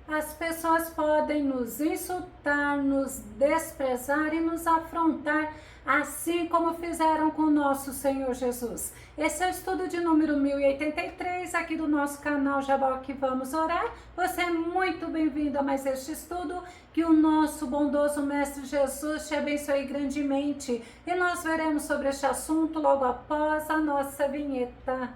As pessoas podem nos insultar, nos desprezar e nos afrontar, assim como fizeram com o nosso Senhor Jesus. Esse é o estudo de número 1083 aqui do nosso canal Jabal que Vamos Orar. Você é muito bem-vindo a mais este estudo. Que o nosso bondoso Mestre Jesus te abençoe grandemente. E nós veremos sobre este assunto logo após a nossa vinheta.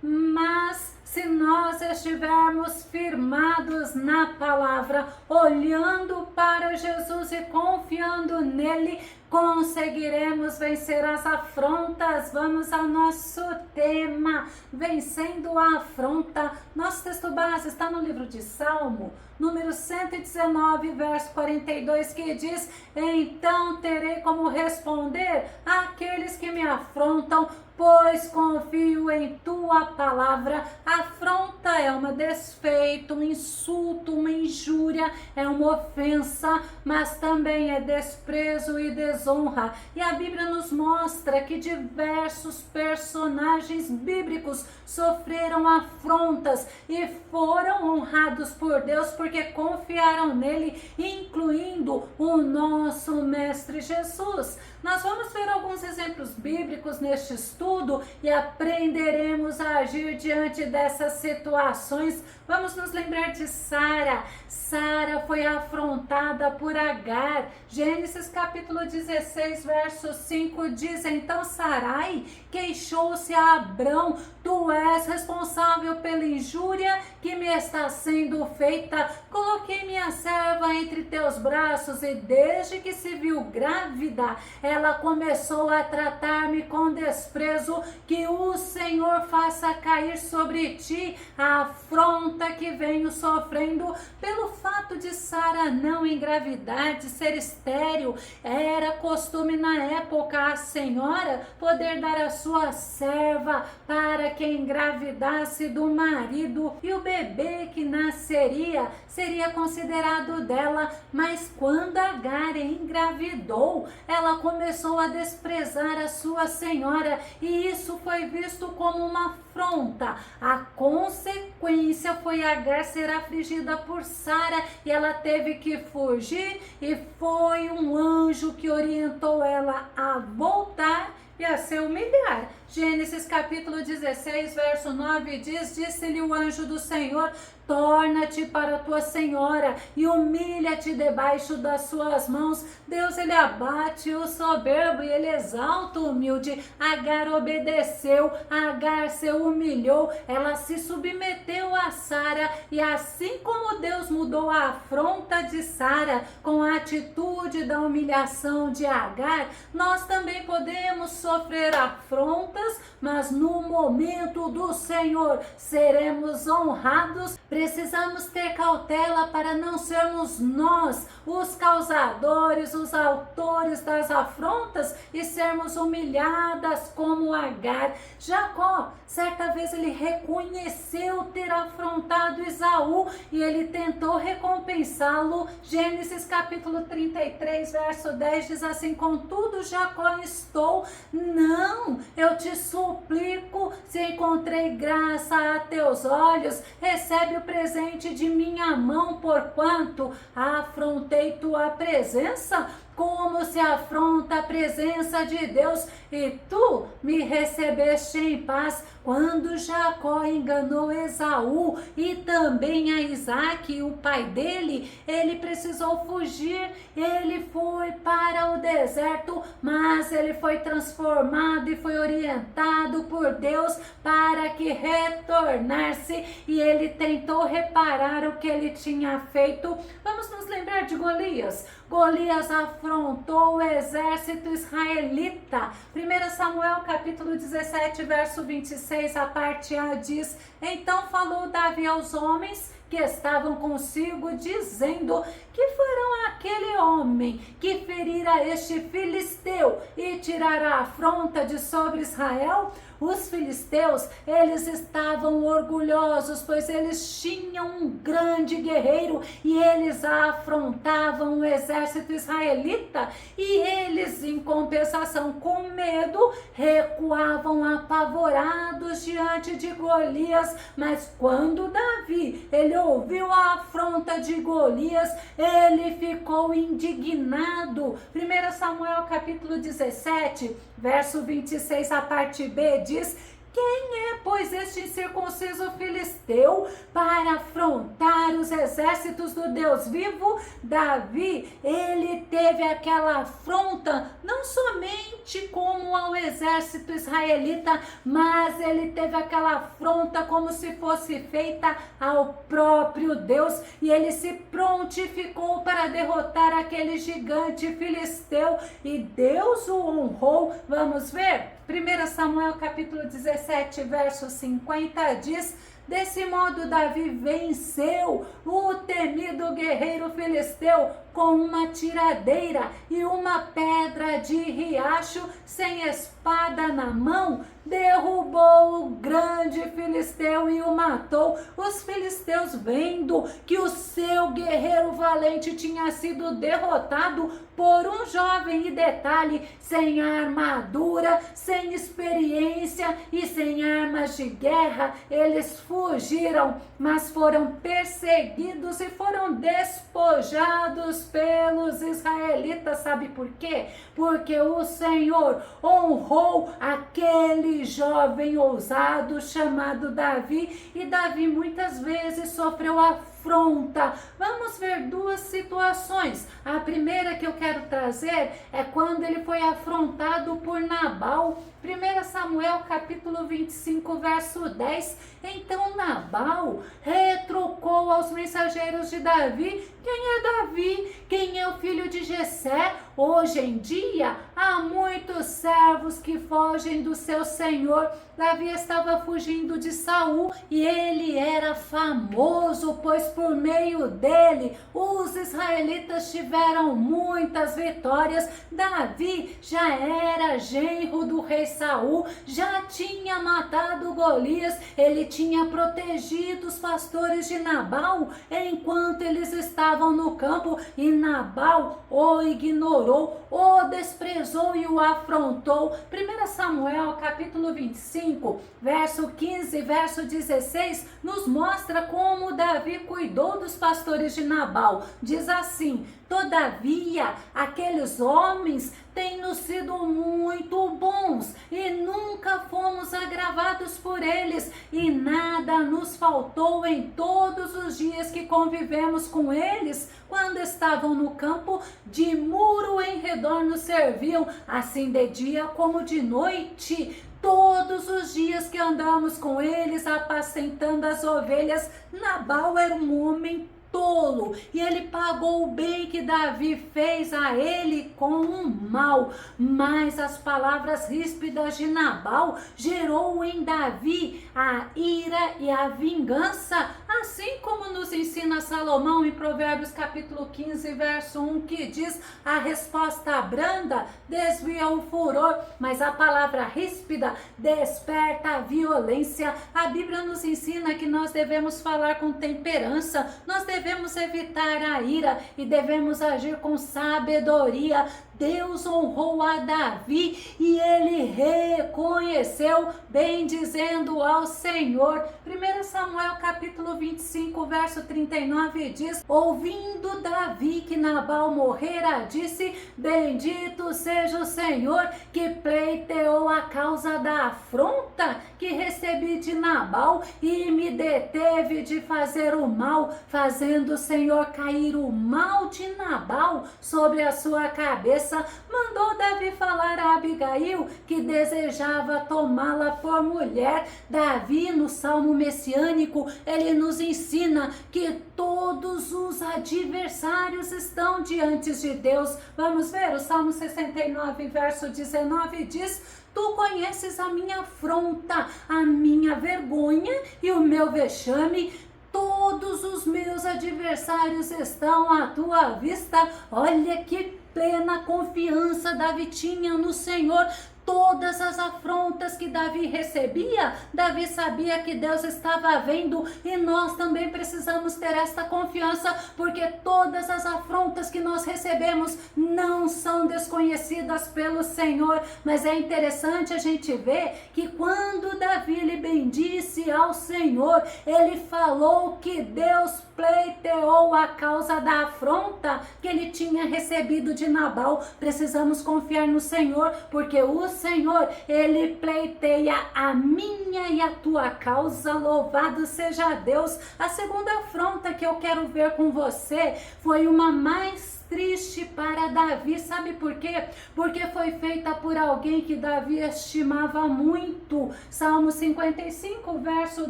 Mas se nós estivermos firmados na palavra, olhando para Jesus e confiando nele, conseguiremos vencer as afrontas. Vamos ao nosso tema, vencendo a afronta. Nosso texto base está no livro de Salmo, número 119, verso 42, que diz: então terei como responder àqueles que me afrontam, pois confio em tua palavra. Afronta é um desfeito, um insulto, uma injúria, é uma ofensa, mas também é desprezo e desonra. E a Bíblia nos mostra que diversos personagens bíblicos sofreram afrontas e foram honrados por Deus porque confiaram nele, incluindo o nosso Mestre Jesus. Nós vamos ver alguns exemplos bíblicos neste estudo e aprenderemos a agir diante dessas situações. Vamos nos lembrar de Sara. Sara foi afrontada por Agar. Gênesis capítulo 16, verso 5 diz: então Sarai queixou-se a Abrão: tu és responsável pela injúria que me está sendo feita. Coloquei minha serva entre teus braços e desde que se viu grávida, ela começou a tratar-me com desprezo. Que o Senhor faça cair sobre ti a afronta que venho sofrendo. Pelo fato de Sara não engravidar, de ser estéril, era costume na época a senhora poder dar a sua serva para que engravidasse do marido, e o bebê que nasceria seria considerado dela. Mas quando Agar engravidou, ela começou a desprezar a sua senhora, e isso foi visto como uma afronta. A consequência foi Agar ser afligida por Sara e ela teve que fugir, e foi um anjo que orientou ela a voltar e a se humilhar. Gênesis capítulo 16, verso 9 diz: disse-lhe o anjo do Senhor: torna-te para tua senhora e humilha-te debaixo das suas mãos. Deus, ele abate o soberbo e ele exalta o humilde. Agar obedeceu, Agar se humilhou, ela se submeteu a Sara, e assim como Deus mudou a afronta de Sara com a atitude da humilhação de Agar, nós também podemos sofrer afrontas, mas no momento do Senhor seremos honrados. Precisamos ter cautela para não sermos nós os causadores, os autores das afrontas e sermos humilhadas como Agar. Jacó, certa vez, ele reconheceu ter afrontado Esaú e ele tentou recompensá-lo. Gênesis capítulo 33, verso 10 diz assim: contudo Jacó instou: não, eu te suplico, se encontrei graça a teus olhos, recebe o presente de minha mão, porquanto afrontei tua presença. Como se afronta a presença de Deus, e tu me recebeste em paz. Quando Jacó enganou Esaú e também a Isaque, o pai dele, ele precisou fugir, ele foi para o deserto, mas ele foi transformado e foi orientado por Deus para que retornasse, e ele tentou reparar o que ele tinha feito. Vamos nos lembrar de Golias. Golias afrontou o exército israelita. 1 Samuel capítulo 17, verso 26, a parte A diz: então falou Davi aos homens que estavam consigo, dizendo: que farão aquele homem que ferira este filisteu e tirará a afronta de sobre Israel? Os filisteus, eles estavam orgulhosos, pois eles tinham um grande guerreiro e eles afrontavam o exército israelita, e eles, em compensação, com medo, recuavam apavorados diante de Golias. Mas quando Davi, ele ouviu a afronta de Golias, ele ficou indignado. 1 Samuel capítulo 17, verso 26, a parte B, diz: quem é, pois, este incircunciso filisteu para afrontar os exércitos do Deus vivo? Davi, ele teve aquela afronta não somente como ao exército israelita, mas ele teve aquela afronta como se fosse feita ao próprio Deus, e ele se prontificou para derrotar aquele gigante filisteu, e Deus o honrou. Vamos ver? 1 Samuel capítulo 17, verso 50 diz: desse modo Davi venceu o temido guerreiro filisteu com uma tiradeira e uma pedra de riacho, sem espada na mão, derrubou o grande filisteu e o matou. Os filisteus, vendo que o seu guerreiro valente tinha sido derrotado por um jovem, e detalhe, sem armadura, sem experiência e sem armas de guerra, eles fugiram, mas foram perseguidos e foram despojados pelos israelitas. Sabe por quê? Porque o Senhor honrou aquele jovem ousado chamado Davi, e Davi muitas vezes sofreu afronta. Vamos ver duas situações. A primeira que eu quero trazer é quando ele foi afrontado por Nabal. 1 Samuel capítulo 25, verso 10. Então Nabal retrucou aos mensageiros de Davi: quem é Davi? Quem é o filho de Jessé? Hoje em dia há muitos servos que fogem do seu senhor. Davi estava fugindo de Saul, e ele era famoso, pois por meio dele os israelitas tiveram muitas vitórias. Davi já era genro do rei Saul, já tinha matado Golias, ele tinha protegido os pastores de Nabal enquanto eles estavam no campo, e Nabal o ignorou, o desprezou e o afrontou. 1 Samuel capítulo 25, verso 15, verso 16, nos mostra como Davi cuidou dos pastores de Nabal. Diz assim: todavia, aqueles homens têm-nos sido muito bons, e nunca fomos agravados por eles, e nada nos faltou em todos os dias que convivemos com eles. Quando estavam no campo, de muro em redor nos serviam, assim de dia como de noite. Todos os dias que andamos com eles, apacentando as ovelhas. Nabal era um homem tolo, e ele pagou o bem que Davi fez a ele com o mal. Mas as palavras ríspidas de Nabal gerou em Davi a ira e a vingança, assim como nos ensina Salomão em Provérbios capítulo 15, verso 1, que diz: a resposta branda desvia o furor, mas a palavra ríspida desperta a violência. A Bíblia nos ensina que nós devemos falar com temperança, nós devemos evitar a ira e devemos agir com sabedoria. Deus honrou a Davi e ele reconheceu, bendizendo ao Senhor. 1 Samuel capítulo 25, verso 39 diz: ouvindo Davi que Nabal morrera, disse: bendito seja o Senhor que pleiteou a causa da afronta que recebi de Nabal e me deteve de fazer o mal, fazendo o Senhor cair o mal de Nabal sobre a sua cabeça. Mandou Davi falar a Abigail, que desejava tomá-la por mulher. Davi, no Salmo messiânico, ele nos ensina que todos os adversários estão diante de Deus. Vamos ver, o Salmo 69, verso 19 diz: tu conheces a minha afronta, a minha vergonha e o meu vexame. todos os meus adversários estão à tua vista. Olha que plena confiança Davi tinha no Senhor. Todas as afrontas que Davi recebia, Davi sabia que Deus estava vendo, e nós também precisamos ter esta confiança, porque todas as afrontas que nós recebemos não são desconhecidas pelo Senhor. Mas é interessante a gente ver que quando Davi lhe bendisse ao Senhor, ele falou que Deus pleiteou a causa da afronta que ele tinha recebido de Nabal. Precisamos confiar no Senhor, porque o Senhor, ele pleiteia a minha e a tua causa. Louvado seja Deus. A segunda afronta que eu quero ver com você foi uma mais triste para Davi. Sabe por quê? Porque foi feita por alguém que Davi estimava muito. Salmo 55, verso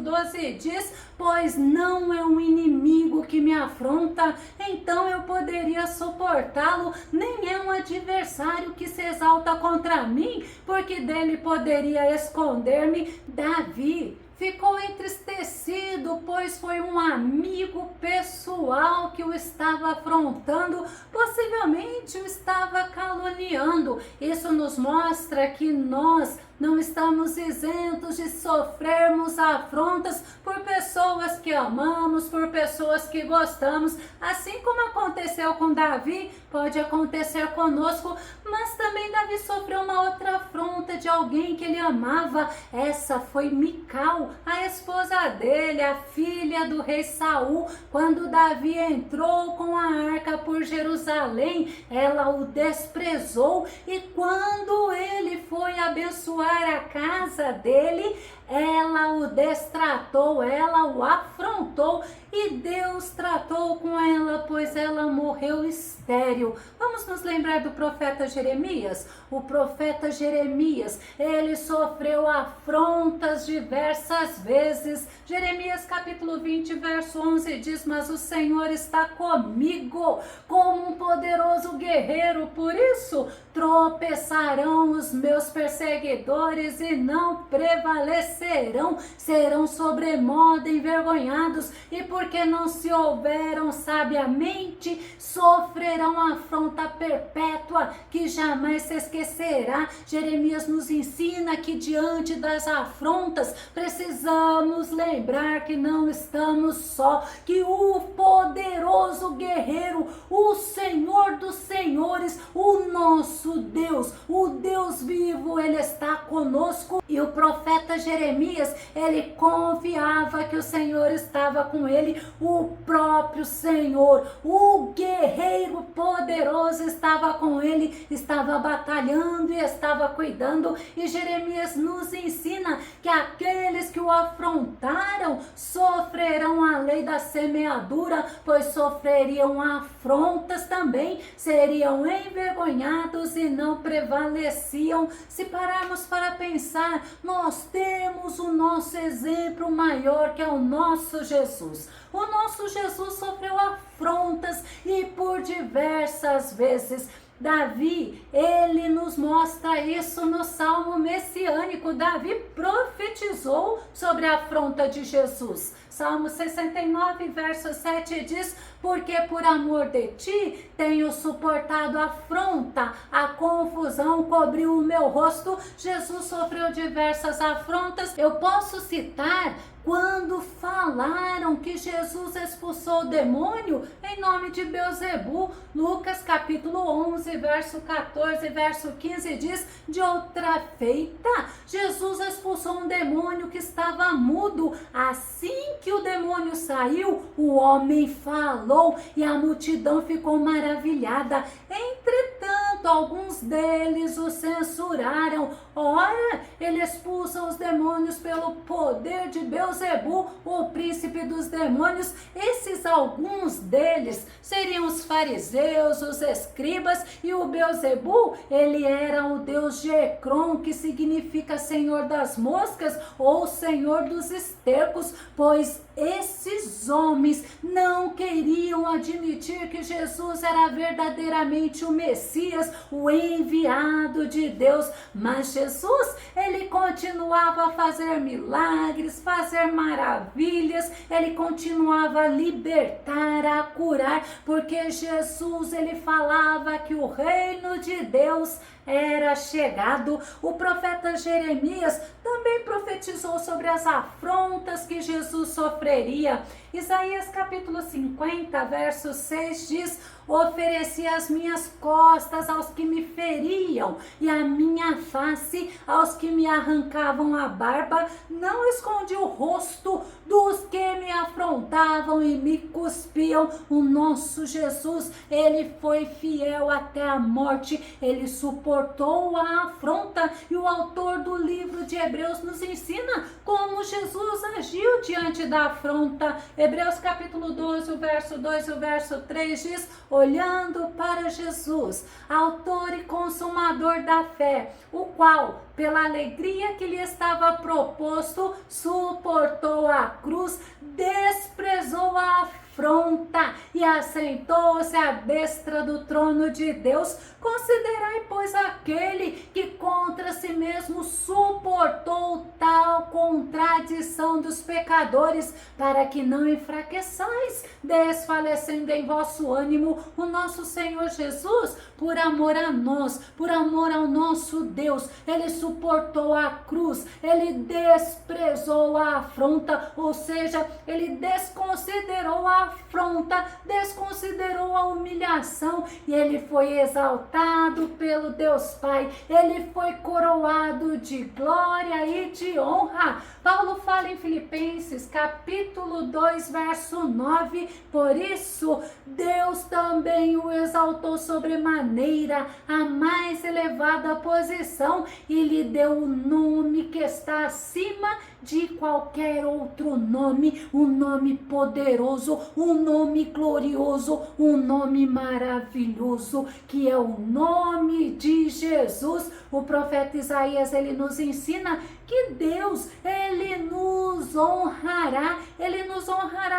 12 diz: pois não é um inimigo que me afronta, então eu poderia suportá-lo, nem é um adversário que se exalta contra mim, porque dele poderia esconder-me. Davi ficou entristecido, pois foi um amigo pessoal que o estava afrontando, possivelmente o estava caluniando. Isso nos mostra que nós não estamos isentos de sofrermos afrontas por pessoas que amamos, por pessoas que gostamos. Assim como aconteceu com Davi, pode acontecer conosco, mas também Davi sofreu uma outra afronta de alguém que ele amava. Essa foi Mical, a esposa dele, a filha do rei Saul. Quando Davi entrou com a arca por Jerusalém, ela o desprezou, e quando ele foi abençoar a casa dele, ela o destratou, ela o afrontou, e Deus tratou com ela, pois ela morreu estéril. Vamos nos lembrar do profeta Jeremias? O profeta Jeremias, ele sofreu afrontas diversas vezes. Jeremias capítulo 20, verso 11 diz: mas o Senhor está comigo como um poderoso guerreiro, por isso tropeçarão os meus perseguidores e não prevalecerão, serão sobremodo envergonhados, e porque não se houveram sabiamente, sofrerão afronta perpétua que jamais se esquecerá. Jeremias nos ensina que diante das afrontas precisamos lembrar que não estamos só, que o poderoso guerreiro, o Senhor dos senhores, o nosso Deus, o Deus vivo, ele está conosco. E o profeta Jeremias, ele confiava que o Senhor estava com ele. O próprio Senhor, o guerreiro poderoso, estava com ele, estava batalhando e estava cuidando. E Jeremias nos ensina que aqueles que o afrontaram sofrerão a lei da semeadura, pois sofreriam afrontas também, seriam envergonhados e não prevaleciam. Se pararmos para pensar, nós temos o nosso exemplo maior, que é o nosso Jesus. O nosso Jesus sofreu afrontas, e por diversas vezes. Davi, ele nos mostra isso no Salmo messiânico. Davi profetizou sobre a afronta de Jesus. Salmo 69, verso 7 diz: porque por amor de ti tenho suportado a afronta, a confusão cobriu o meu rosto. Jesus sofreu diversas afrontas. Eu posso citar quando falaram que Jesus expulsou o demônio em nome de Beelzebu. Lucas capítulo 11, verso 14, verso 15 diz: de outra feita, Jesus expulsou um demônio que estava mudo. Assim que o demônio saiu, o homem falou e a multidão ficou maravilhada. Entretanto, alguns deles o censuraram. Ora, ele expulsa os demônios pelo poder de Beelzebu, o príncipe dos demônios. Esses alguns deles seriam os fariseus, os escribas, e o Beelzebu, ele era o deus Jecrom, que significa senhor das moscas ou senhor dos estercos, pois esses homens não queriam admitir que Jesus era verdadeiramente o Messias, o enviado de Deus. Mas Jesus, ele continuava a fazer milagres, fazer maravilhas, ele continuava a libertar, a curar, porque Jesus, ele falava que o reino de Deus era chegado. O profeta Jeremias também profetizou sobre as afrontas que Jesus sofreria. Isaías capítulo 50, verso 6 diz: ofereci as minhas costas aos que me feriam e a minha face aos que me arrancavam a barba, não escondi o rosto dos que me afrontavam e me cuspiam. O nosso Jesus, ele foi fiel até a morte, ele suportou a afronta, e o autor do livro de Hebreus nos ensina como Jesus agiu diante da afronta. Hebreus capítulo 12, o verso 2 e o verso 3 diz: olhando para Jesus, autor e consumador da fé, o qual, pela alegria que lhe estava proposto, suportou a cruz, desprezou a afronta e assentou-se à destra do trono de Deus. Considerai, pois, aquele que contra si mesmo suportou tal contradição dos pecadores, para que não enfraqueçais, desfalecendo em vosso ânimo. O nosso Senhor Jesus, por amor a nós, por amor ao nosso Deus, ele suportou a cruz, ele desprezou a afronta, ou seja, ele desconsiderou a afronta, desconsiderou a humilhação, e ele foi exaltado pelo Deus Pai, ele foi coroado de glória e de honra. Paulo fala em Filipenses capítulo 2, verso 9: por isso Deus também o exaltou sobremaneira a mais elevada posição e lhe deu o nome que está acima de qualquer outro nome, um nome poderoso, um nome glorioso, um nome maravilhoso, que é o nome de Jesus. O profeta Isaías, ele nos ensina que Deus, ele nos honrará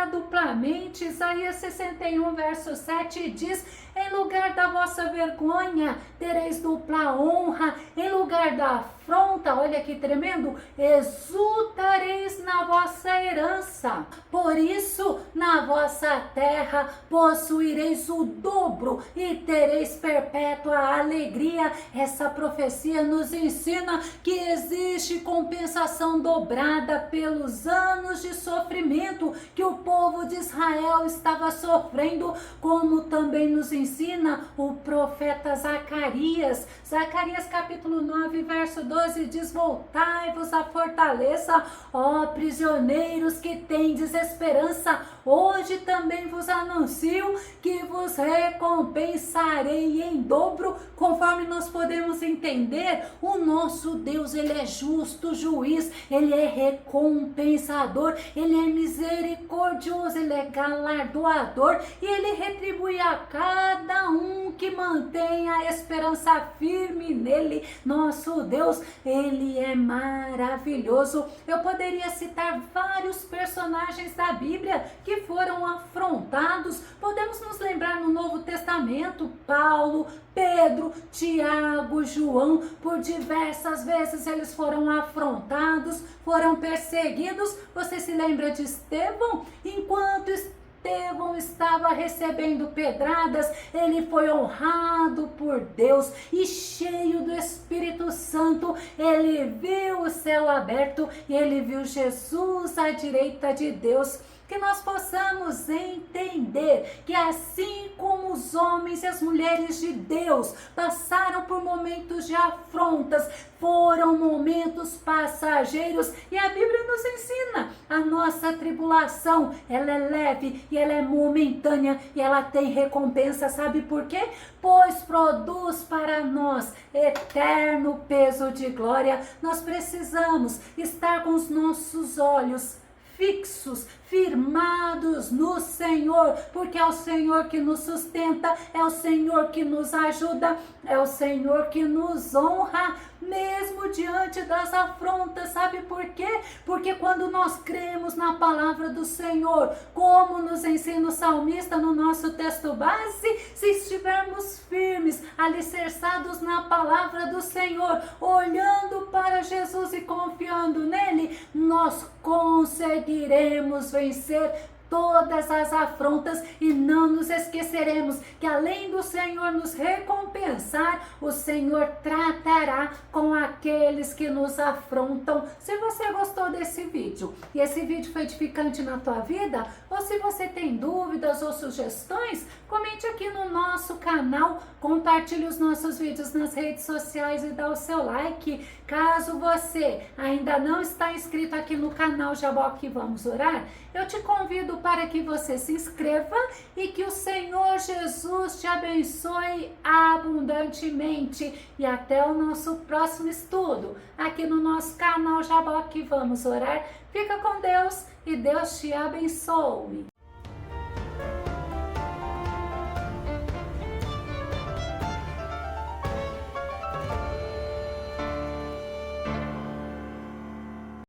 duplamente. Isaías 61, verso 7 diz: em lugar da vossa vergonha, tereis dupla honra, em lugar da afronta, olha que tremendo, exultareis na vossa herança. Por isso, na vossa terra, possuireis o dobro e tereis perpétua alegria. Essa profecia nos ensina que existe compensação dobrada pelos anos de sofrimento que o povo de Israel estava sofrendo, como também nos ensina o profeta Zacarias. Zacarias capítulo 9, verso 12 diz: voltai-vos à fortaleza, ó prisioneiros que tendes esperança, hoje também vos anuncio que vos recompensarei em dobro. Conforme nós podemos entender, o nosso Deus, ele é justo juiz, ele é recompensador, ele é misericordioso, ele é galardoador, e ele retribui a cada um que mantém a esperança firme nele. Nosso Deus, ele é maravilhoso. Eu poderia citar vários personagens da Bíblia que foram afrontados. Podemos nos lembrar no Novo Testamento: Paulo, Pedro, Tiago, João. Por diversas vezes eles foram afrontados, foram perseguidos. Você se lembra de Estevão? Enquanto Estevão estava recebendo pedradas, ele foi honrado por Deus, e cheio do Espírito Santo, ele viu o céu aberto e ele viu Jesus à direita de Deus. Que nós possamos entender que assim como os homens e as mulheres de Deus passaram por momentos de afrontas, foram momentos passageiros, e a Bíblia nos ensina: a nossa tribulação, ela é leve e ela é momentânea e ela tem recompensa. Sabe por quê? Pois produz para nós eterno peso de glória. Nós precisamos estar com os nossos olhos fixos, firmados no Senhor, porque é o Senhor que nos sustenta, é o Senhor que nos ajuda, é o Senhor que nos honra, mesmo diante das afrontas. Sabe por quê? Porque quando nós cremos na palavra do Senhor, como nos ensina o salmista no nosso texto base, se estivermos firmes, alicerçados na palavra do Senhor, olhando para Jesus e confiando nele, nós conseguiremos vencer todas as afrontas e não nos esqueceremos que além do Senhor nos recompensar, o Senhor tratará com aqueles que nos afrontam. Se você gostou desse vídeo e esse vídeo foi edificante na tua vida, ou se você tem dúvidas ou sugestões, comente aqui no nosso canal, compartilhe os nossos vídeos nas redes sociais e dá o seu like. Caso você ainda não está inscrito aqui no canal Jaboque Vamos Orar, eu te convido para que você se inscreva e que o Senhor Jesus te abençoe abundantemente. E até o nosso próximo estudo, aqui no nosso canal Jaboque Vamos Orar. Fica com Deus e Deus te abençoe.